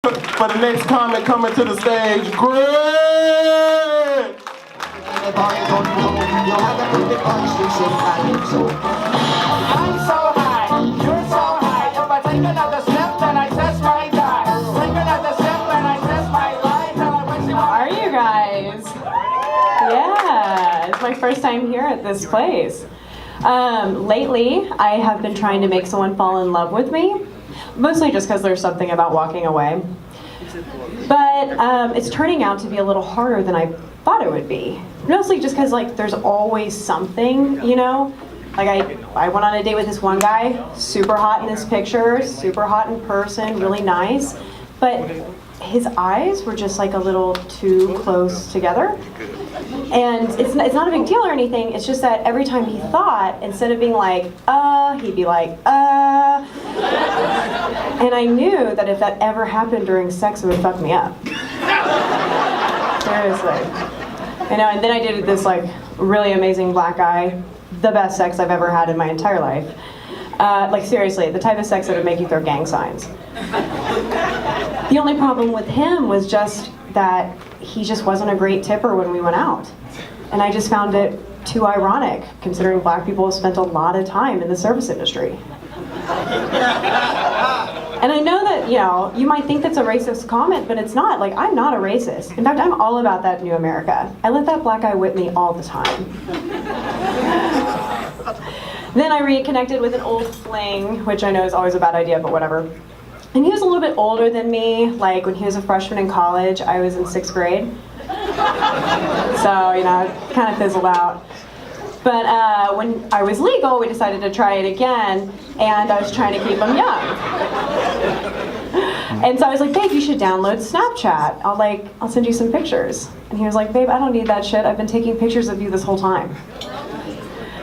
For the next comic coming to the stage, Gret! I'm so high, you're so high. If I take another step, then I test my die. Take another step, then I test my life. And I wish you How are you guys? Yeah, it's my first time here at this place. Lately, I have been trying to make someone fall in love with me, mostly just because there's something about walking away. But it's turning out to be a little harder than I thought it would be. Mostly just because like there's always something, you know? Like I went on a date with this one guy, super hot in this picture, super hot in person, really nice. But his eyes were just like a little too close together. And it's not a big deal or anything, it's just that every time he thought, instead of being like, he'd be like, And I knew that if that ever happened during sex, it would fuck me up. Seriously. I know, and then I dated this like really amazing black guy, the best sex I've ever had in my entire life. Like seriously, the type of sex that would make you throw gang signs. The only problem with him was just that he just wasn't a great tipper when we went out. And I just found it too ironic, considering black people have spent a lot of time in the service industry. And I know that, you know, you might think that's a racist comment, but it's not. Like, I'm not a racist. In fact, I'm all about that new America. I let that black guy whip me all the time. Then I reconnected with an old fling, which I know is always a bad idea, but whatever. And he was a little bit older than me. Like, when he was a freshman in college, I was in 6th grade. So, you know, it kind of fizzled out. But when I was legal, we decided to try it again, and I was trying to keep him young. And so I was like, babe, you should download Snapchat. I'll send you some pictures. And he was like, babe, I don't need that shit. I've been taking pictures of you this whole time.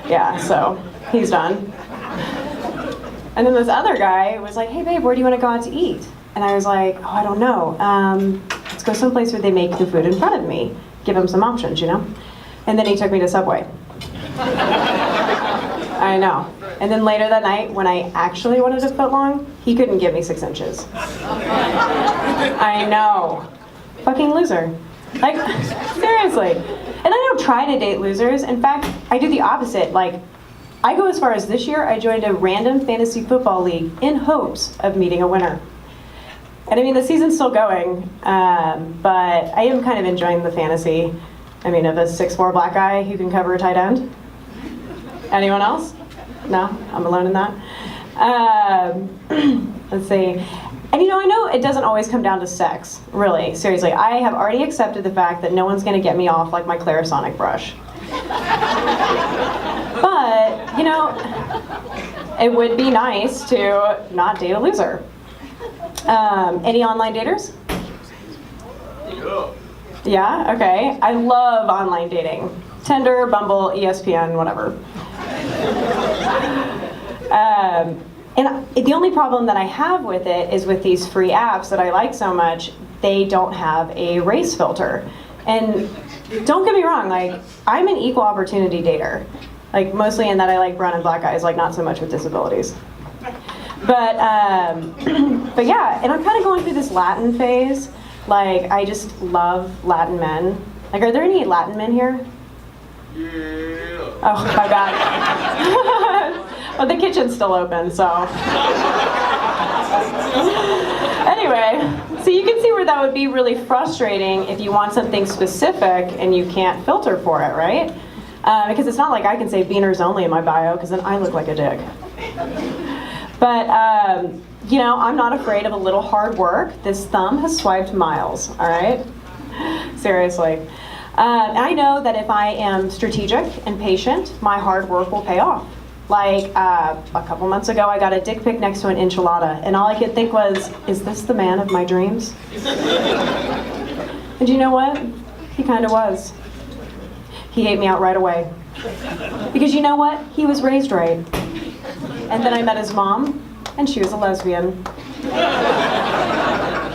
Yeah, so he's done. And then this other guy was like, hey, babe, where do you want to go out to eat? And I was like, oh, I don't know. Let's go someplace where they make the food in front of me. Give him some options, you know? And then he took me to Subway. I know. And then later that night, when I actually wanted a foot long, he couldn't give me 6 inches. I know. Fucking loser. Like, seriously. And I don't try to date losers. In fact, I do the opposite. Like, I go as far as this year, I joined a random fantasy football league in hopes of meeting a winner. And I mean, the season's still going, but I am kind of enjoying the fantasy. I mean, of a 6'4" black guy who can cover a tight end. Anyone else? No? I'm alone in that? Let's see. And you know, I know it doesn't always come down to sex, really, seriously. I have already accepted the fact that no one's gonna get me off like my Clarisonic brush. But, you know, it would be nice to not date a loser. Any online daters? Yeah, okay. I love online dating. Tinder, Bumble, ESPN, whatever. And the only problem that I have with it is with these free apps that I like so much, they don't have a race filter. And don't get me wrong, like, I'm an equal opportunity dater. Like, mostly in that I like brown and black guys, like not so much with disabilities. But yeah, and I'm kind of going through this Latin phase. Like, I just love Latin men. Like, are there any Latin men here? Yeah. Oh, my God. Well, the kitchen's still open, so. Anyway, so you can see where that would be really frustrating if you want something specific and you can't filter for it, right? Because it's not like I can say beaners only in my bio, because then I look like a dick. But, you know, I'm not afraid of a little hard work. This thumb has swiped miles, all right? Seriously. I know that if I am strategic and patient, my hard work will pay off. Like, a couple months ago, I got a dick pic next to an enchilada, and all I could think was, is this the man of my dreams? And you know what? He kind of was. He ate me out right away. Because you know what? He was raised right. And then I met his mom, and she was a lesbian.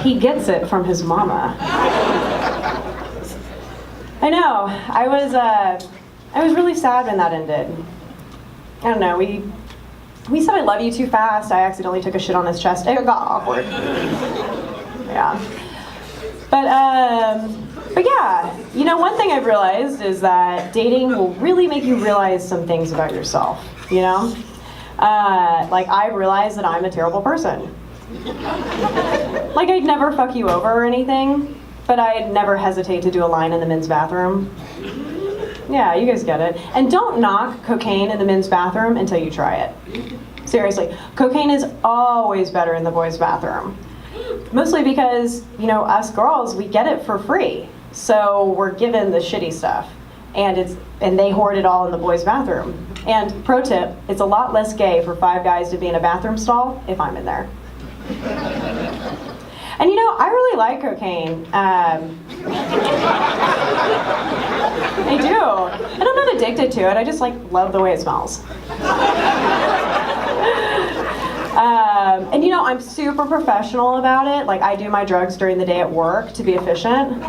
He gets it from his mama. I know. I was really sad when that ended. I don't know. We said I love you too fast. I accidentally took a shit on his chest. It got awkward. Yeah. But yeah, you know, one thing I've realized is that dating will really make you realize some things about yourself, you know? Like, I realized that I'm a terrible person. Like, I'd never fuck you over or anything, but I'd never hesitate to do a line in the men's bathroom. Yeah, you guys get it. And don't knock cocaine in the men's bathroom until you try it. Seriously, cocaine is always better in the boys' bathroom. Mostly because, you know, us girls, we get it for free. So we're given the shitty stuff. And they hoard it all in the boys' bathroom. And pro tip, it's a lot less gay for 5 guys to be in a bathroom stall if I'm in there. And you know, I really like cocaine. I do. And I'm not addicted to it, I just like love the way it smells. And you know, I'm super professional about it. Like, I do my drugs during the day at work to be efficient.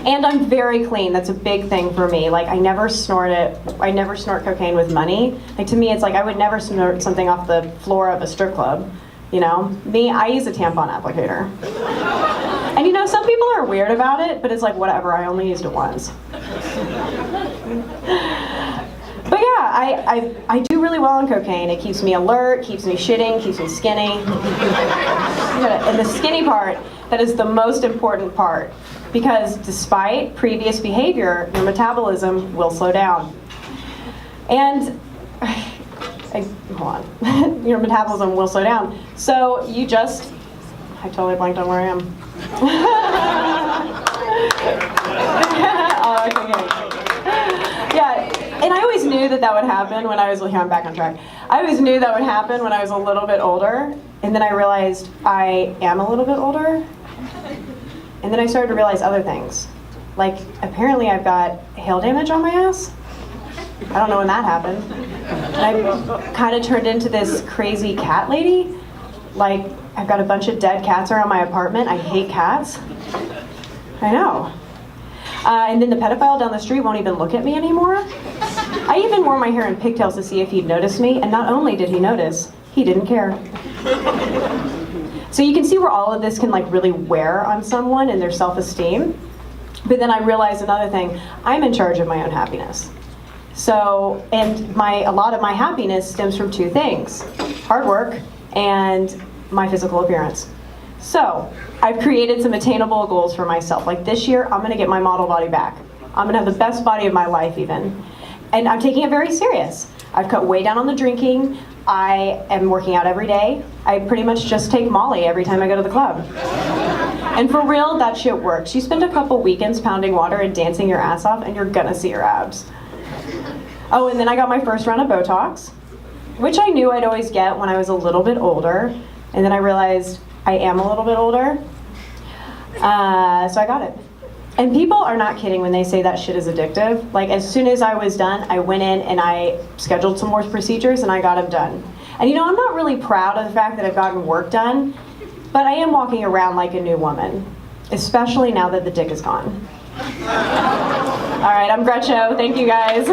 And I'm very clean. That's a big thing for me. Like, I never snort it. I never snort cocaine with money. Like, to me, it's like I would never snort something off the floor of a strip club. You know? Me, I use a tampon applicator. And you know, some people are weird about it, but it's like, whatever, I only used it once. But yeah, I do really well on cocaine. It keeps me alert, keeps me shitting, keeps me skinny. And the skinny part, that is the most important part. Because despite previous behavior, your metabolism will slow down. And, hold on, your metabolism will slow down. So you just, I totally blanked on where I am. Oh, okay. Yeah. And I always knew that would happen when I was, here I'm back on track. I always knew that would happen when I was a little bit older, and then I realized I am a little bit older, and then I started to realize other things. Like, apparently I've got hail damage on my ass. I don't know when that happened. And I kind of turned into this crazy cat lady. Like, I've got a bunch of dead cats around my apartment. I hate cats. I know. And then the pedophile down the street won't even look at me anymore. I even wore my hair in pigtails to see if he'd notice me, and not only did he notice, he didn't care. So you can see where all of this can like really wear on someone and their self-esteem. But then I realized another thing, I'm in charge of my own happiness. So, and a lot of my happiness stems from 2 things, hard work and my physical appearance. So, I've created some attainable goals for myself. Like this year, I'm gonna get my model body back. I'm gonna have the best body of my life even. And I'm taking it very serious. I've cut way down on the drinking. I am working out every day. I pretty much just take Molly every time I go to the club. And for real, that shit works. You spend a couple weekends pounding water and dancing your ass off and you're gonna see your abs. Oh, and then I got my first round of Botox, which I knew I'd always get when I was a little bit older. And then I realized I am a little bit older. So I got it. And people are not kidding when they say that shit is addictive. Like, as soon as I was done, I went in and I scheduled some more procedures and I got them done. And you know, I'm not really proud of the fact that I've gotten work done, but I am walking around like a new woman, especially now that the dick is gone. All right, I'm GretchYo. Thank you guys.